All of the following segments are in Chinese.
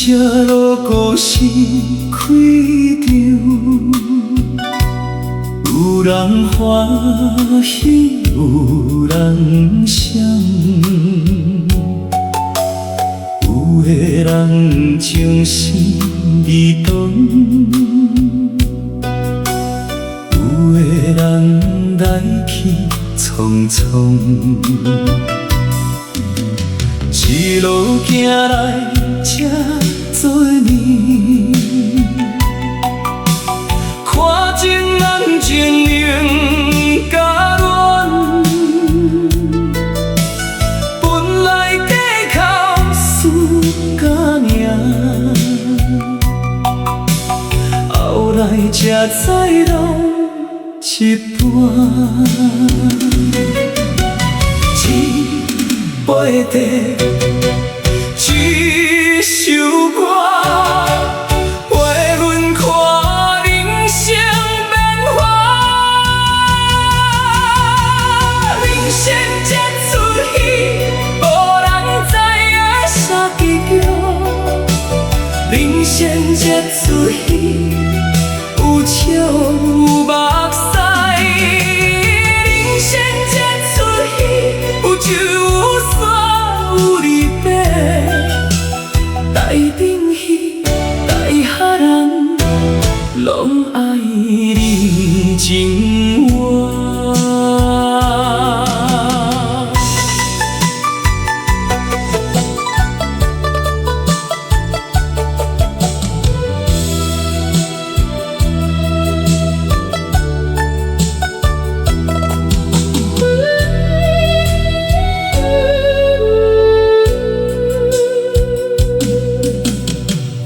这路故事开场，有人欢喜，有人伤，有的人情深意重，有的人来去匆匆。一路行来这多年，看情人情浓甲乱，本来计较输甲赢，后来才知拢一半。一杯茶，一首歌，陪阮看人生变化。人生这出戏，无人知影啥结局。人生这出戏，有笑有目屎。人生这出戏，有酒有酸有离别。台顶戏，台下人拢爱认情话。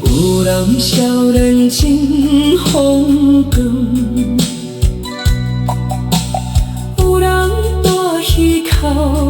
有人少年情风光，有人大喜哭